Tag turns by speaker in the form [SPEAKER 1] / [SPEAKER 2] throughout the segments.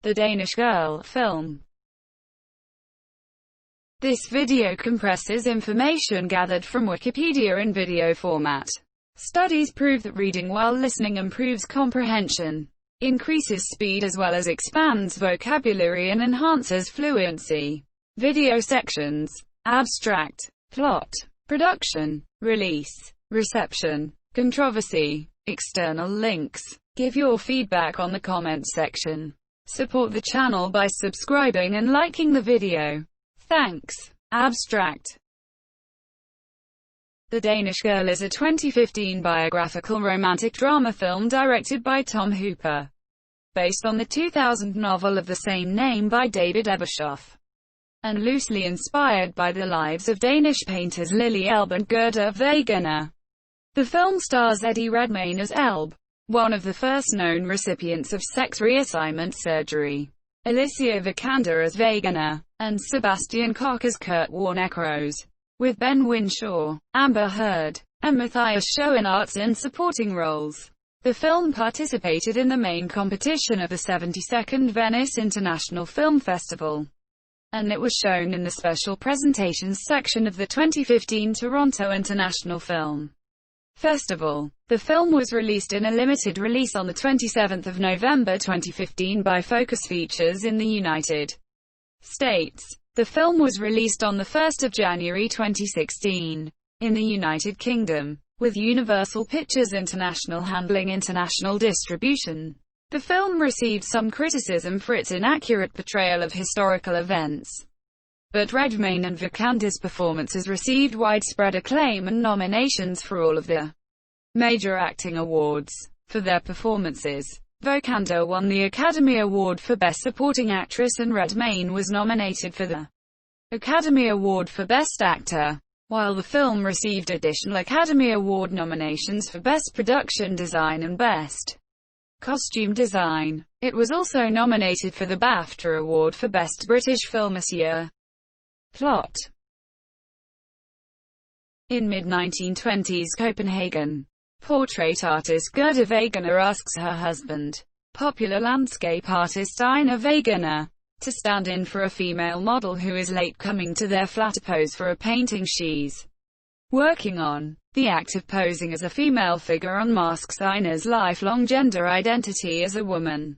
[SPEAKER 1] The Danish Girl film. This video compresses information gathered from Wikipedia in video format. Studies prove that reading while listening improves comprehension, increases speed as well as expands vocabulary and enhances fluency. Video sections. Abstract. Plot. Production. Release. Reception. Controversy. External links. Give your feedback on the comments section. Support the channel by subscribing and liking the video. Thanks. Abstract. The Danish Girl is a 2015 biographical romantic drama film directed by Tom Hooper, based on the 2000 novel of the same name by David Ebershoff, and loosely inspired by the lives of Danish painters Lili Elbe and Gerda Wegener. The film stars Eddie Redmayne as Elbe, one of the first known recipients of sex reassignment surgery, Alicia Vikander as Wegener, and Sebastian Koch as Kurt Warnekros, with Ben Winshaw, Amber Heard, and Matthias Schoenaerts in supporting roles. The film participated in the main competition of the 72nd Venice International Film Festival, and it was shown in the special presentations section of the 2015 Toronto International Film Festival. The film was released in a limited release on the 27th of November 2015 by Focus Features in the United States. The film was released on the 1st of January 2016 in the United Kingdom, with Universal Pictures International handling international distribution. The film received some criticism for its inaccurate portrayal of historical events, but Redmayne and Vikander's performances received widespread acclaim and nominations for all of the major acting awards for their performances. Vikander won the Academy Award for Best Supporting Actress and Redmayne was nominated for the Academy Award for Best Actor, while the film received additional Academy Award nominations for Best Production Design and Best Costume Design. It was also nominated for the BAFTA Award for Best British Film this year. Plot. In mid-1920s Copenhagen, portrait artist Gerda Wegener asks her husband, popular landscape artist Einar Wegener, to stand in for a female model who is late coming to their flat to pose for a painting she's working on. The act of posing as a female figure unmasks Einar's lifelong gender identity as a woman,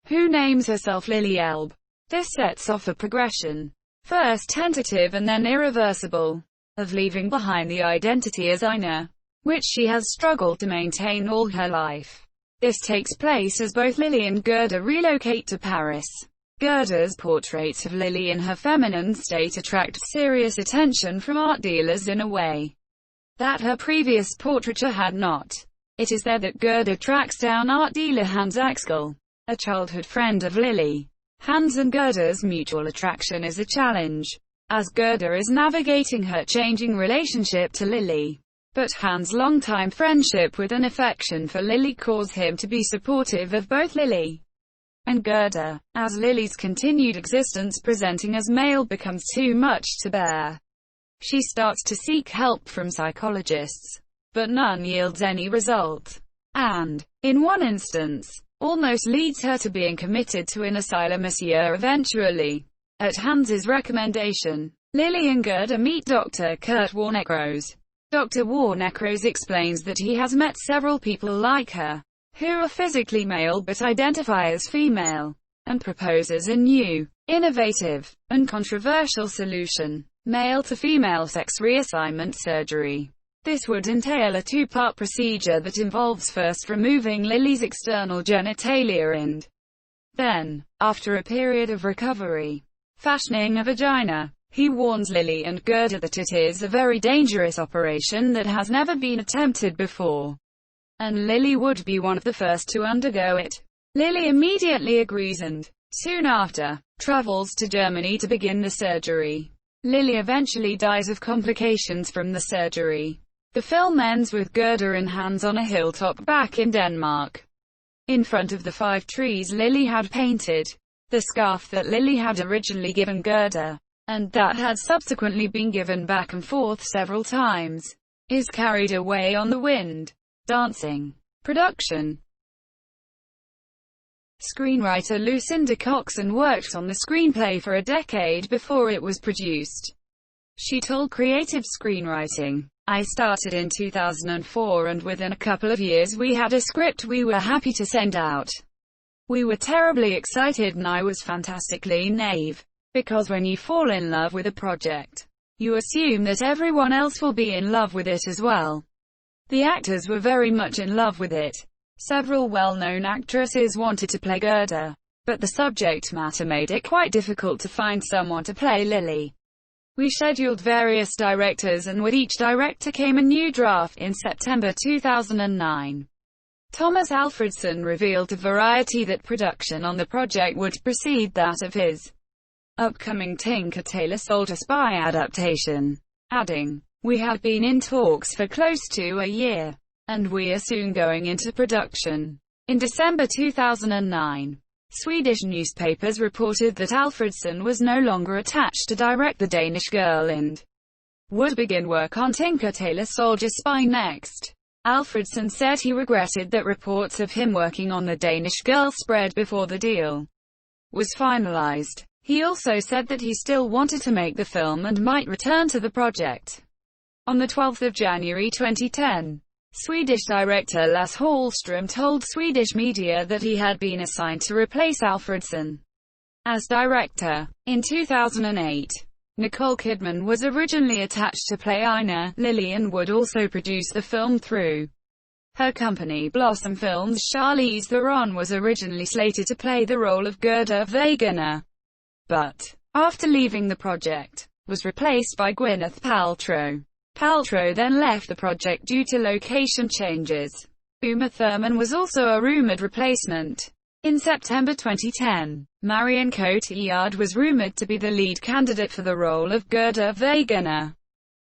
[SPEAKER 1] who names herself Lili Elbe. This sets off a progression, first tentative and then irreversible, of leaving behind the identity as Einar, which she has struggled to maintain all her life. This takes place as both Lili and Gerda relocate to Paris. Gerda's portraits of Lili in her feminine state attract serious attention from art dealers in a way that her previous portraiture had not. It is there that Gerda tracks down art dealer Hans Axel, a childhood friend of Lili. Hans and Gerda's mutual attraction is a challenge, as Gerda is navigating her changing relationship to Lili. But Hans' longtime friendship with and affection for Lili cause him to be supportive of both Lili and Gerda. As Lili's continued existence presenting as male becomes too much to bear, she starts to seek help from psychologists, but none yields any result, and, in one instance, almost leads her to being committed to an asylum this year eventually. At Hans's recommendation, Lili and Gerda meet Dr. Kurt Warnekros. Dr. Warnekros explains that he has met several people like her, who are physically male but identify as female, and proposes a new, innovative, and controversial solution: male-to-female sex reassignment surgery. This would entail a two-part procedure that involves first removing Lili's external genitalia and then, after a period of recovery, fashioning a vagina. He warns Lili and Gerda that it is a very dangerous operation that has never been attempted before, and Lili would be one of the first to undergo it. Lili immediately agrees and, soon after, travels to Germany to begin the surgery. Lili eventually dies of complications from the surgery. The film ends with Gerda and Hans on a hilltop back in Denmark, in front of the 5 trees Lili had painted. The scarf that Lili had originally given Gerda, and that had subsequently been given back and forth several times, is carried away on the wind. Dancing. Production. Screenwriter Lucinda Coxon worked on the screenplay for a decade before it was produced. She told Creative Screenwriting, "I started in 2004 and within a couple of years we had a script we were happy to send out. We were terribly excited and I was fantastically naive. Because when you fall in love with a project, you assume that everyone else will be in love with it as well. The actors were very much in love with it. Several well-known actresses wanted to play Gerda, but the subject matter made it quite difficult to find someone to play Lily. We scheduled various directors and with each director came a new draft." In September 2009, Thomas Alfredson revealed to Variety that production on the project would precede that of his upcoming Tinker Tailor Soldier Spy adaptation, adding, "We have been in talks for close to a year, and we are soon going into production." In December 2009, Swedish newspapers reported that Alfredson was no longer attached to direct The Danish Girl and would begin work on Tinker Tailor Soldier Spy next. Alfredson said he regretted that reports of him working on The Danish Girl spread before the deal was finalized. He also said that he still wanted to make the film and might return to the project. On the 12th of January 2010, Swedish director Lasse Hallström told Swedish media that he had been assigned to replace Alfredson as director. In 2008, Nicole Kidman was originally attached to play Ina, Lily, and would also produce the film through her company Blossom Films. Charlize Theron was originally slated to play the role of Gerda Wegener, but, after leaving the project, was replaced by Gwyneth Paltrow. Paltrow then left the project due to location changes. Uma Thurman was also a rumored replacement. In September 2010, Marion Cotillard was rumored to be the lead candidate for the role of Gerda Wegener.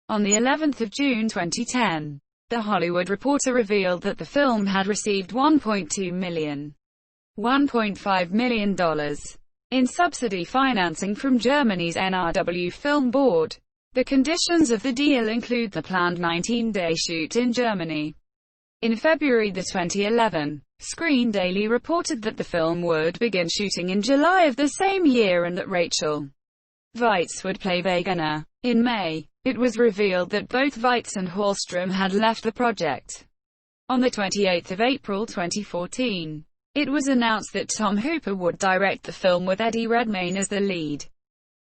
[SPEAKER 1] On the 11th of June 2010, The Hollywood Reporter revealed that the film had received $1.5 million in subsidy financing from Germany's NRW Film Board. The conditions of the deal include the planned 19-day shoot in Germany. In February 2011, Screen Daily reported that the film would begin shooting in July of the same year and that Rachel Weisz would play Wegener. In May, it was revealed that both Weisz and Hallström had left the project. On the 28th of April 2014, it was announced that Tom Hooper would direct the film with Eddie Redmayne as the lead.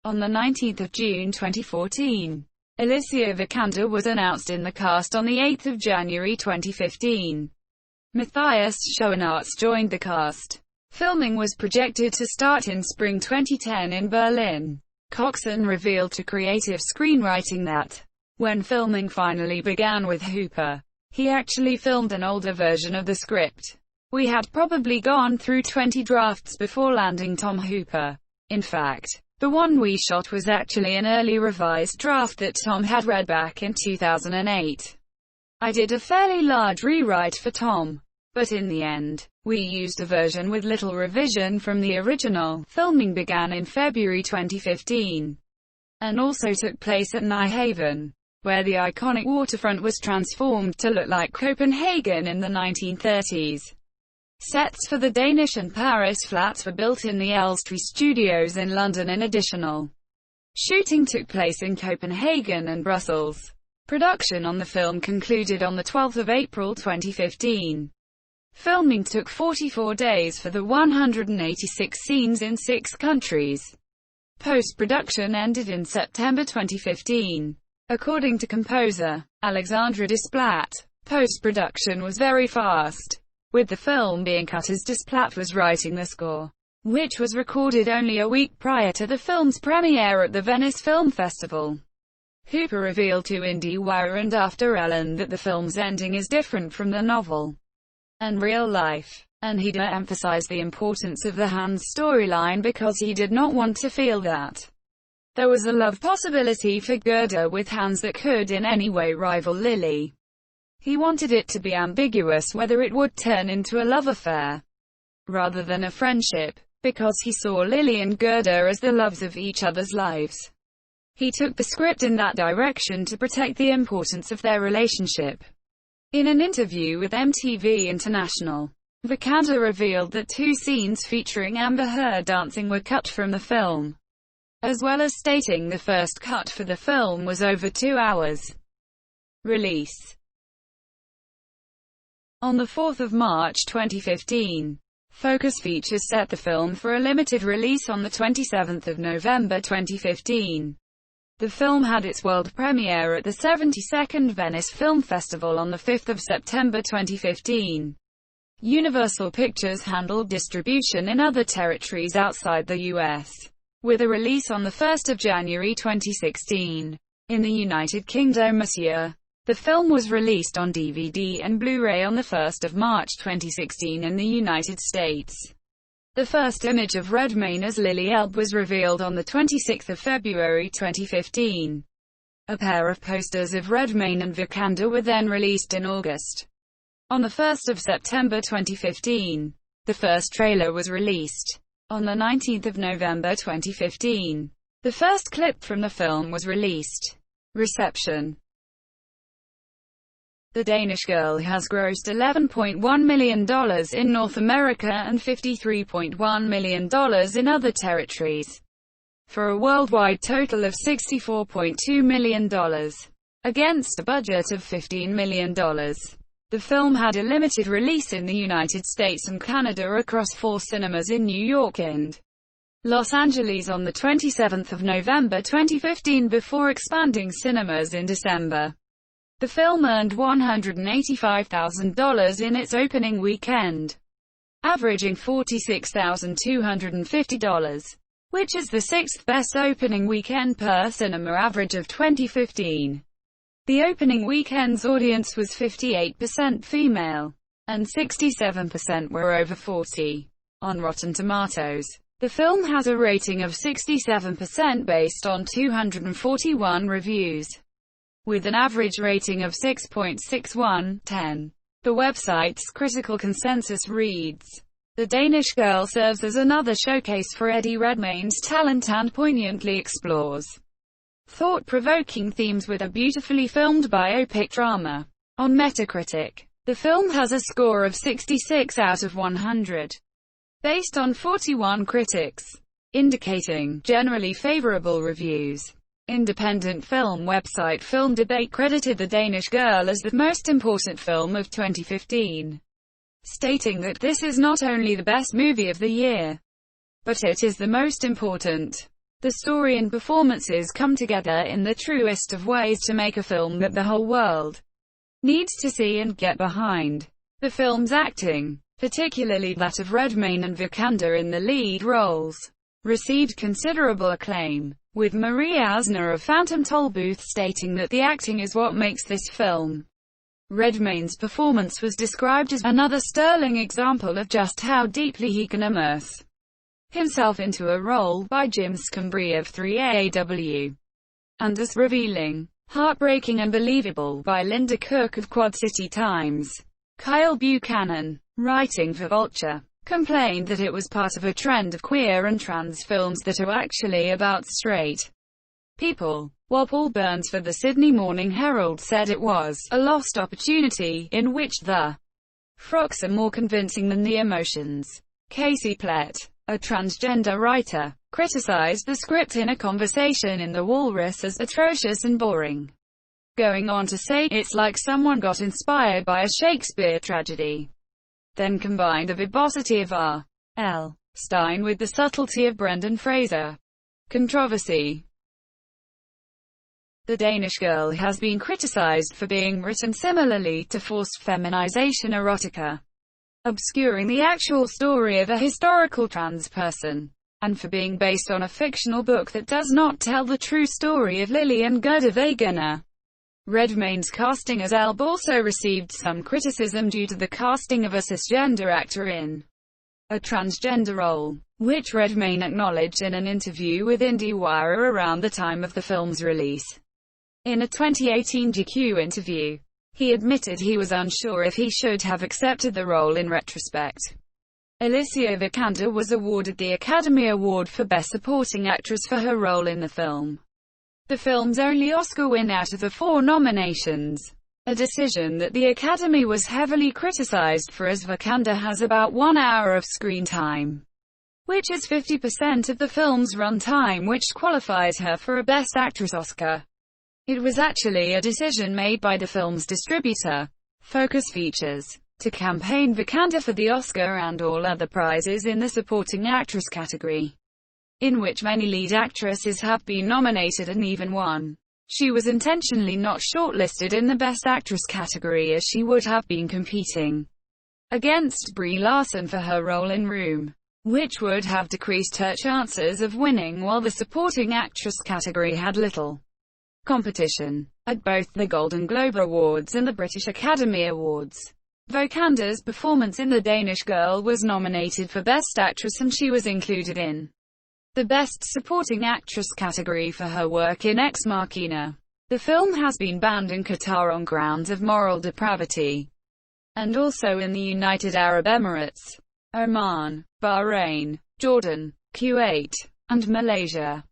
[SPEAKER 1] On the 19th of June 2014, Alicia Vikander was announced in the cast. On the 8th of January 2015, Matthias Schoenaerts joined the cast. Filming was projected to start in spring 2010 in Berlin. Coxon revealed to Creative Screenwriting that, when filming finally began with Hooper, he actually filmed an older version of the script. "We had probably gone through 20 drafts before landing Tom Hooper. In fact, the one we shot was actually an early revised draft that Tom had read back in 2008. I did a fairly large rewrite for Tom, but in the end, we used a version with little revision from the original." Filming began in February 2015, and also took place at Nyhavn, where the iconic waterfront was transformed to look like Copenhagen in the 1930s. Sets for the Danish and Paris flats were built in the Elstree Studios in London and additional shooting took place in Copenhagen and Brussels. Production on the film concluded on the 12th of April 2015. Filming took 44 days for the 186 scenes in 6 countries. Post-production ended in September 2015. According to composer Alexandre Desplat, post-production was very fast, with the film being cut as Desplat was writing the score, which was recorded only a week prior to the film's premiere at the Venice Film Festival. Hooper revealed to IndieWire and After Ellen that the film's ending is different from the novel and real life, and he emphasized the importance of the Hans storyline because he did not want to feel that there was a love possibility for Gerda with Hans that could in any way rival Lily. He wanted it to be ambiguous whether it would turn into a love affair rather than a friendship, because he saw Lily and Gerda as the loves of each other's lives. He took the script in that direction to protect the importance of their relationship. In an interview with MTV International, Vikander revealed that 2 scenes featuring Amber Heard dancing were cut from the film, as well as stating the first cut for the film was over 2 hours. Release on the 4th of March 2015. Focus Features set the film for a limited release on the 27th of November 2015. The film had its world premiere at the 72nd Venice Film Festival on the 5th of September 2015. Universal Pictures handled distribution in other territories outside the US, with a release on the 1st of January 2016. In the United Kingdom this year, the film was released on DVD and Blu-ray on the 1st of March 2016 in the United States. The first image of Redmayne as Lily Elbe was revealed on the 26th of February 2015. A pair of posters of Redmayne and Vikander were then released in August. On the 1st of September 2015, the first trailer was released. On the 19th of November 2015, the first clip from the film was released. Reception. The Danish Girl has grossed $11.1 million in North America and $53.1 million in other territories, for a worldwide total of $64.2 million, against a budget of $15 million. The film had a limited release in the United States and Canada across 4 cinemas in New York and Los Angeles on the 27th of November 2015 before expanding cinemas in December. The film earned $185,000 in its opening weekend, averaging $46,250, which is the 6th best opening weekend per cinema average of 2015. The opening weekend's audience was 58% female, and 67% were over 40. On Rotten Tomatoes, the film has a rating of 67% based on 241 reviews, with an average rating of 6.61/10. The website's critical consensus reads, "The Danish Girl serves as another showcase for Eddie Redmayne's talent and poignantly explores thought-provoking themes with a beautifully filmed biopic drama." On Metacritic, the film has a score of 66 out of 100, based on 41 critics, indicating generally favorable reviews. Independent film website Film Debate credited The Danish Girl as the most important film of 2015, stating that this is not only the best movie of the year, but it is the most important. The story and performances come together in the truest of ways to make a film that the whole world needs to see and get behind. The film's acting, particularly that of Redmayne and Vikander in the lead roles, received considerable acclaim, with Marie Asner of Phantom Tollbooth stating that the acting is what makes this film. Redmayne's performance was described as another sterling example of just how deeply he can immerse himself into a role by Jim Scambria of 3AAW, and as revealing, heartbreaking and believable by Linda Cook of Quad City Times. Kyle Buchanan, writing for Vulture, complained that it was part of a trend of queer and trans films that are actually about straight people, while Paul Burns for the Sydney Morning Herald said it was a lost opportunity, in which the frocks are more convincing than the emotions. Casey Plett, a transgender writer, criticized the script in a conversation in The Walrus as atrocious and boring, going on to say, "It's like someone got inspired by a Shakespeare tragedy, then combined the verbosity of R.L. Stein with the subtlety of Brendan Fraser." Controversy. The Danish Girl has been criticized for being written similarly to forced feminization erotica, obscuring the actual story of a historical trans person, and for being based on a fictional book that does not tell the true story of Lily and Gerda Wegener. Redmayne's casting as Elbe also received some criticism due to the casting of a cisgender actor in a transgender role, which Redmayne acknowledged in an interview with IndieWire around the time of the film's release. In a 2018 GQ interview, he admitted he was unsure if he should have accepted the role in retrospect. Alicia Vikander was awarded the Academy Award for Best Supporting Actress for her role in the film, the film's only Oscar win out of the 4 nominations. a decision that the Academy was heavily criticized for, as Wakanda has about 1 hour of screen time, which is 50% of the film's runtime, which qualifies her for a Best Actress Oscar. It was actually a decision made by the film's distributor, Focus Features, to campaign Wakanda for the Oscar and all other prizes in the Supporting Actress category, in which many lead actresses have been nominated and even won. She was intentionally not shortlisted in the Best Actress category, as she would have been competing against Brie Larson for her role in Room, which would have decreased her chances of winning, while the Supporting Actress category had little competition. At both the Golden Globe Awards and the British Academy Awards, Wakanda's performance in The Danish Girl was nominated for Best Actress, and she was included in the Best Supporting Actress category for her work in Ex Machina. The film has been banned in Qatar on grounds of moral depravity, and also in the United Arab Emirates, Oman, Bahrain, Jordan, Kuwait, and Malaysia.